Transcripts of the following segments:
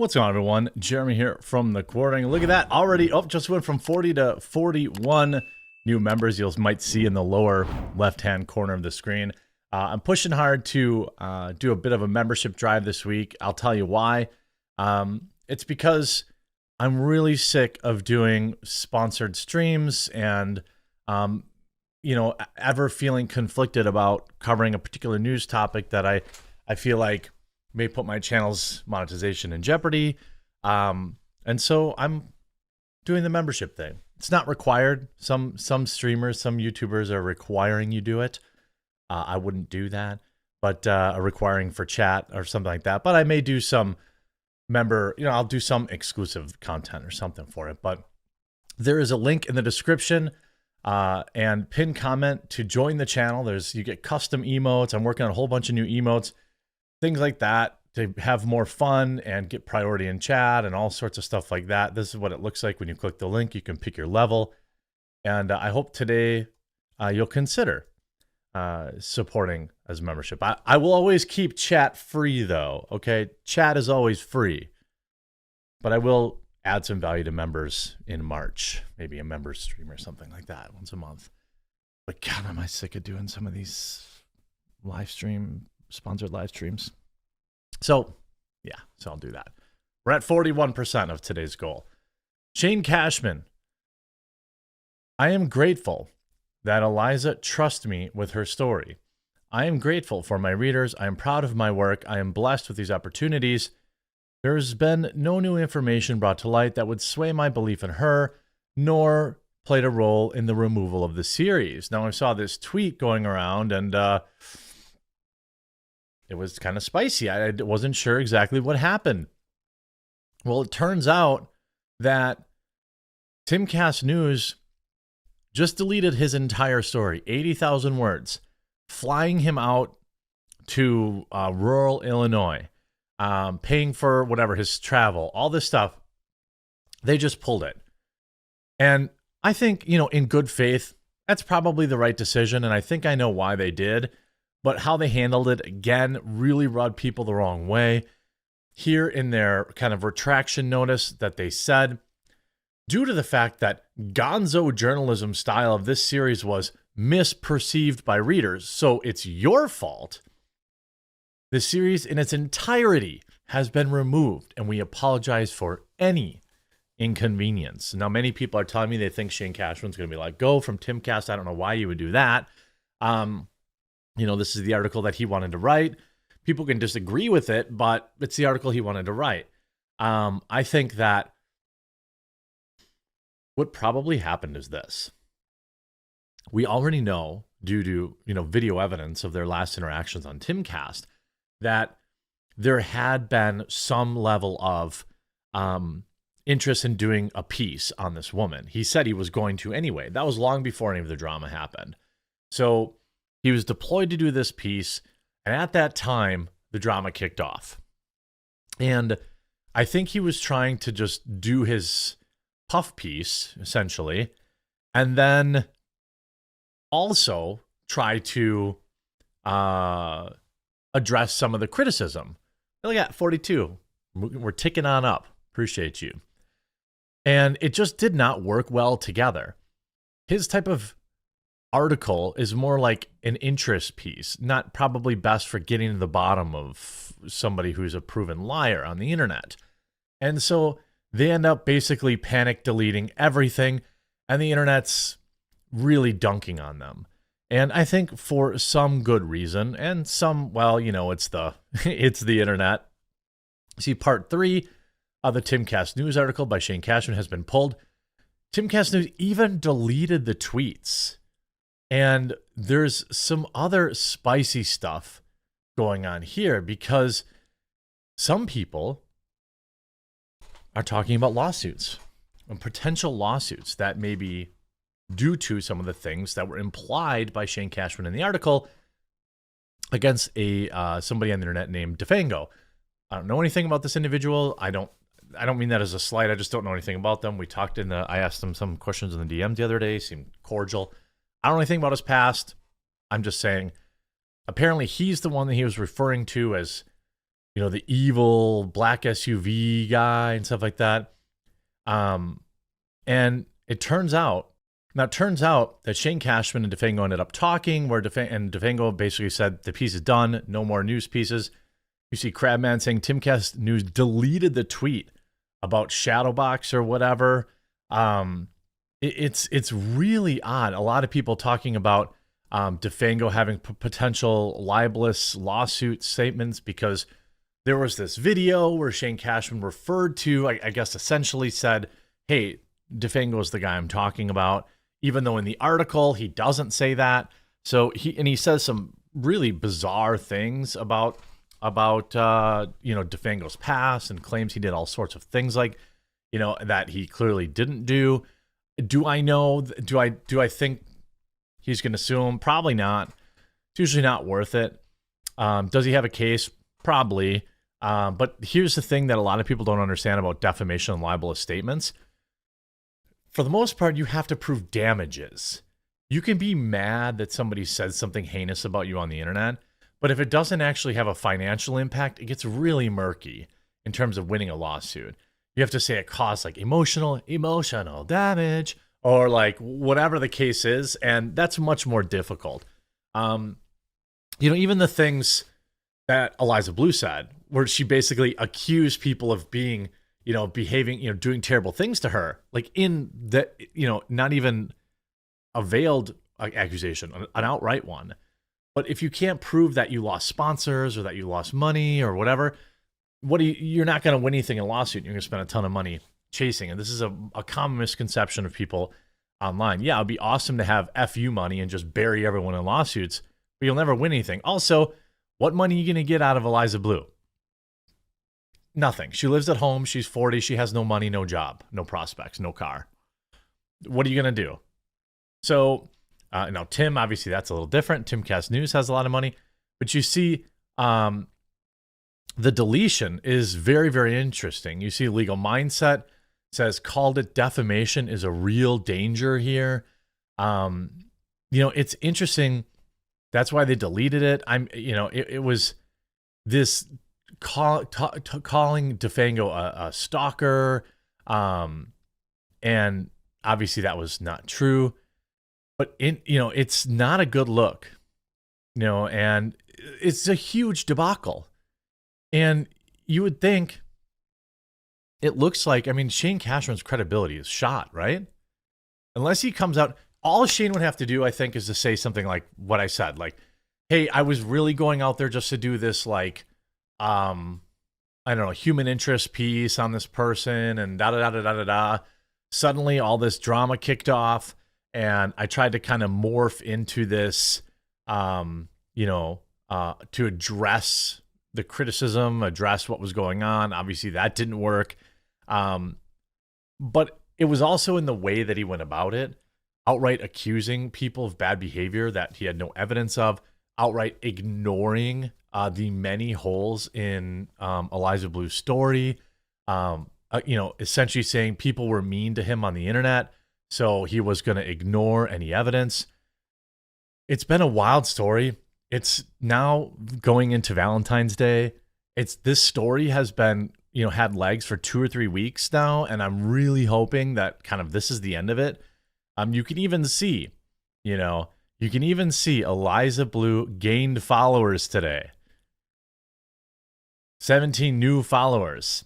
What's going on, everyone? Jeremy here from the Quartering. Look at that. Already, just went from 40 to 41 new members you might see in the lower left-hand corner of the screen. I'm pushing hard to do a bit of a membership drive this week. I'll tell you why. It's because I'm really sick of doing sponsored streams and, ever feeling conflicted about covering a particular news topic that I feel like may put my channel's monetization in jeopardy. And so I'm doing the membership thing. It's not required. Some streamers, some YouTubers are requiring you do it. I wouldn't do that, but requiring for chat or something like that. But I may do some I'll do some exclusive content or something for it. But there is a link in the description and pinned comment to join the channel. You get custom emotes. I'm working on a whole bunch of new emotes, things like that, to have more fun and get priority in chat and all sorts of stuff like that. This is what it looks like when you click the link. You can pick your level. And I hope today you'll consider supporting as a membership. I will always keep chat free, though, okay? Chat is always free. But I will add some value to members in March. Maybe a member stream or something like that once a month. But God, am I sick of doing some of these sponsored live streams. So I'll do that. We're at 41% of today's goal. Shane Cashman. I am grateful that Eliza trusts me with her story. I am grateful for my readers. I am proud of my work. I am blessed with these opportunities. There has been no new information brought to light that would sway my belief in her, nor played a role in the removal of the series. Now, I saw this tweet going around, and it was kind of spicy. I wasn't sure exactly what happened. Well, it turns out that Timcast News just deleted his entire story, 80,000 words, flying him out to rural Illinois, paying for whatever, his travel, all this stuff. They just pulled it. And I think, in good faith, that's probably the right decision. And I think I know why they did. But how they handled it, again, really rubbed people the wrong way. Here in their kind of retraction notice that they said, due to the fact that gonzo journalism style of this series was misperceived by readers, so it's your fault, the series in its entirety has been removed, and we apologize for any inconvenience. Now, many people are telling me they think Shane Cashman's going to be let go from Timcast. I don't know why you would do that. This is the article that he wanted to write. People can disagree with it, but it's the article he wanted to write. I think that what probably happened is this. We already know, due to, video evidence of their last interactions on Timcast, that there had been some level of interest in doing a piece on this woman. He said he was going to anyway. That was long before any of the drama happened. So he was deployed to do this piece, and at that time, the drama kicked off. And I think he was trying to just do his puff piece, essentially, and then also try to address some of the criticism. Look at 42. We're ticking on up. Appreciate you. And it just did not work well together. His type of article is more like an interest piece, not probably best for getting to the bottom of somebody who's a proven liar on the internet. And so they end up basically panic deleting everything, and the internet's really dunking on them. And I think for some good reason, and some, it's the internet. See, part 3 of the Timcast News article by Shane Cashman has been pulled. Timcast News even deleted the tweets. And there's some other spicy stuff going on here, because some people are talking about lawsuits and potential lawsuits that may be due to some of the things that were implied by Shane Cashman in the article against somebody on the internet named Defamation. I don't know anything about this individual. I don't mean that as a slight. I just don't know anything about them. I asked them some questions in the DMs the other day. Seemed cordial. I don't know anything about his past. I'm just saying, apparently he's the one that he was referring to as the evil black SUV guy and stuff like that. And it turns out that Shane Cashman and Defamation ended up talking, where Defamation basically said the piece is done, no more news pieces. You see Crabman saying Timcast News deleted the tweet about Shadowbox or whatever. It's really odd. A lot of people talking about Defamation having potential libelous lawsuit statements because there was this video where Shane Cashman referred to, I guess essentially said, hey, Defamation is the guy I'm talking about, even though in the article he doesn't say that. So he says some really bizarre things about Defango's past, and claims he did all sorts of things like, that he clearly didn't do. Do I think he's going to sue him? Probably not. It's usually not worth it. Does he have a case? Probably. But here's the thing that a lot of people don't understand about defamation and libelous statements. For the most part, you have to prove damages. You can be mad that somebody said something heinous about you on the internet, but if it doesn't actually have a financial impact, it gets really murky in terms of winning a lawsuit. You have to say it caused like emotional damage, or like whatever the case is, and that's much more difficult. Even the things that Eliza Bleu said, where she basically accused people of being, behaving, doing terrible things to her, like in the, not even a veiled accusation, an outright one. But if you can't prove that you lost sponsors or that you lost money or whatever, you're not going to win anything in a lawsuit. You're going to spend a ton of money chasing. And this is a common misconception of people online. Yeah, it'd be awesome to have FU money and just bury everyone in lawsuits, but you'll never win anything. Also, what money are you going to get out of Eliza Bleu? Nothing. She lives at home. She's 40. She has no money, no job, no prospects, no car. What are you going to do? So now Tim, obviously that's a little different. Timcast News has a lot of money, but you see the deletion is very, very interesting. You see Legal Mindset says, called it defamation is a real danger here. It's interesting. That's why they deleted it. It was this calling Defamation a stalker. And obviously that was not true, but it's not a good look, and it's a huge debacle. And you would think, it looks like, Shane Cashman's credibility is shot, right? Unless he comes out, all Shane would have to do, I think, is to say something like what I said, like, hey, I was really going out there just to do this, like, I don't know, human interest piece on this person and da-da-da-da-da-da. Suddenly all this drama kicked off, and I tried to kind of morph into this, to address the criticism, address what was going on. Obviously that didn't work. But it was also in the way that he went about it, outright accusing people of bad behavior that he had no evidence of, outright ignoring the many holes in Eliza Bleu's story, essentially saying people were mean to him on the internet, so he was going to ignore any evidence. It's been a wild story. It's now going into Valentine's Day. This story has been, had legs for 2 or 3 weeks now, and I'm really hoping that kind of this is the end of it. You can even see, Eliza Bleu gained followers today. 17 new followers.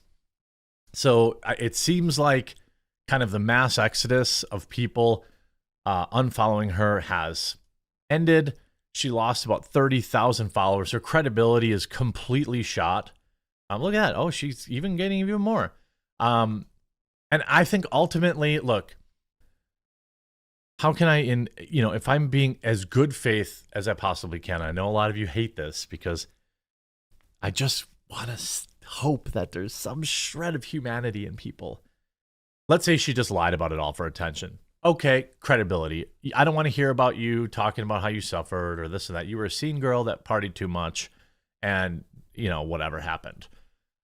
So it seems like kind of the mass exodus of people unfollowing her has ended. She lost about 30,000 followers. Her credibility is completely shot. Look at that. Oh, she's even getting even more. And I think ultimately, look, how can I, if I'm being as good faith as I possibly can, I know a lot of you hate this because I just want to hope that there's some shred of humanity in people. Let's say she just lied about it all for attention. Okay, credibility. I don't want to hear about you talking about how you suffered or this and that. You were a scene girl that partied too much and, whatever happened.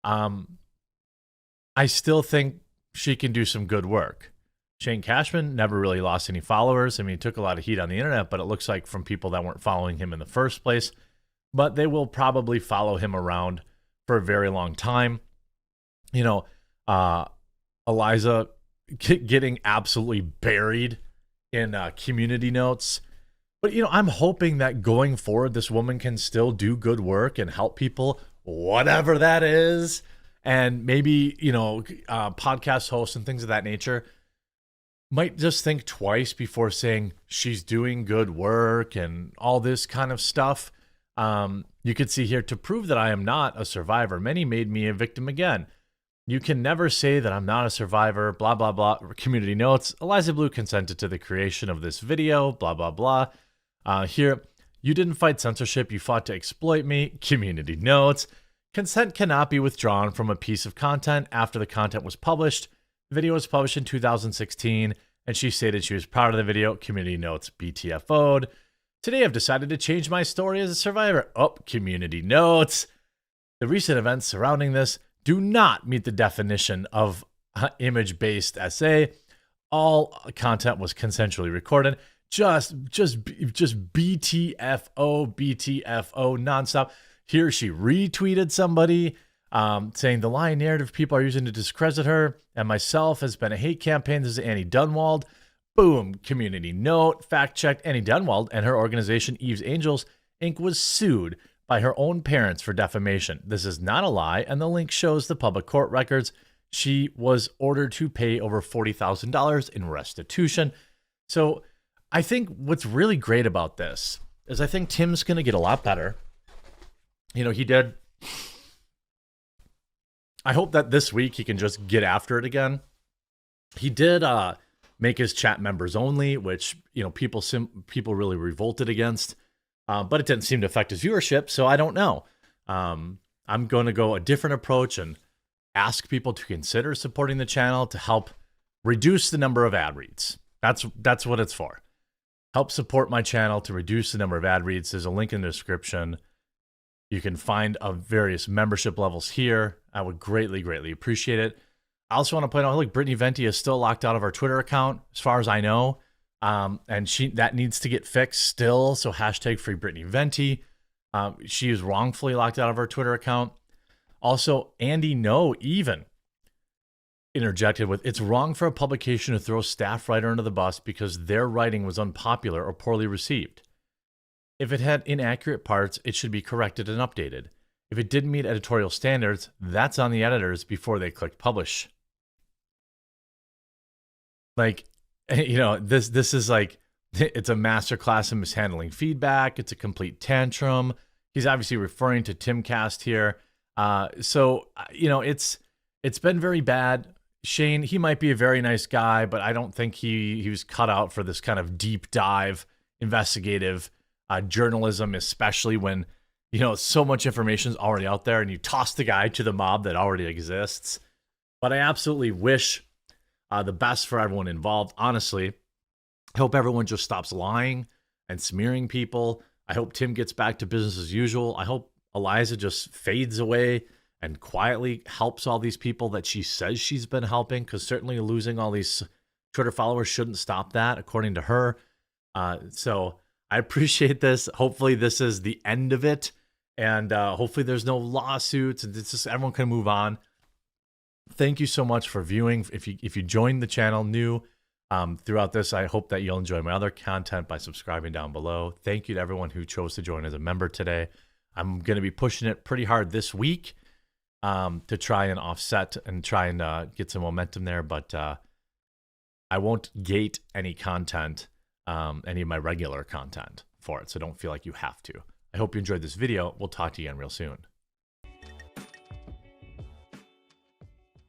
I still think she can do some good work. Shane Cashman never really lost any followers. He took a lot of heat on the internet, but it looks like from people that weren't following him in the first place. But they will probably follow him around for a very long time. You know, Eliza getting absolutely buried in community notes. But, you know, I'm hoping that going forward, this woman can still do good work and help people, whatever that is. And maybe, you know, podcast hosts and things of that nature might just think twice before saying she's doing good work and all this kind of stuff. You could see here, to prove that I am not a survivor, many made me a victim again. You can never say that I'm not a survivor, blah, blah, blah. Community notes, Eliza Bleu consented to the creation of this video, blah, blah, blah. Here, you didn't fight censorship, you fought to exploit me. Community notes, consent cannot be withdrawn from a piece of content after the content was published. The video was published in 2016, and she stated she was proud of the video. Community notes, BTFO'd. Today I've decided to change my story as a survivor. Oh, community notes. The recent events surrounding this do not meet the definition of image-based essay. All content was consensually recorded. Just BTFO nonstop. Here she retweeted somebody saying the lying narrative people are using to discredit her and myself has been a hate campaign. This is Annie Dunwald. Boom. Community note. Fact checked. Annie Dunwald and her organization Eve's Angels Inc. was sued by her own parents for defamation. This is not a lie, and the link shows the public court records. She was ordered to pay over $40,000 in restitution. So I think what's really great about this is I think Tim's going to get a lot better. You know, he did. I hope that this week he can just get after it again. He did make his chat members only, which, you know, people really revolted against. But it didn't seem to affect his viewership, so I don't know. I'm going to go a different approach and ask people to consider supporting the channel to help reduce the number of ad reads. That's what it's for. Help support my channel to reduce the number of ad reads. There's a link in the description. You can find various membership levels here. I would greatly, greatly appreciate it. I also want to point out, look, Brittany Venti is still locked out of our Twitter account, as far as I know. And that needs to get fixed still. So hashtag free Brittany Venti. She is wrongfully locked out of her Twitter account. Also, Andy No even interjected with, it's wrong for a publication to throw staff writer under the bus because their writing was unpopular or poorly received. If it had inaccurate parts, it should be corrected and updated. If it didn't meet editorial standards, that's on the editors before they click publish. Like, you know, this is like, it's a masterclass in mishandling feedback. It's a complete tantrum. He's obviously referring to Timcast here. So, you know, it's been very bad. Shane, he might be a very nice guy, but I don't think he was cut out for this kind of deep dive, investigative journalism, especially when, you know, so much information is already out there and you toss the guy to the mob that already exists. But I absolutely wish the best for everyone involved. Honestly, I hope everyone just stops lying and smearing people. I hope Tim gets back to business as usual. I hope Eliza just fades away and quietly helps all these people that she says she's been helping, because certainly losing all these Twitter followers shouldn't stop that, according to her. So I appreciate this. Hopefully this is the end of it, and hopefully there's no lawsuits and it's just everyone can move on. Thank you so much for viewing. If you joined the channel new throughout this, I hope that you'll enjoy my other content by subscribing down below. Thank you to everyone who chose to join as a member today. I'm going to be pushing it pretty hard this week to try and offset and try and get some momentum there, but I won't gate any content, any of my regular content for it, so don't feel like you have to. I hope you enjoyed this video. We'll talk to you again real soon.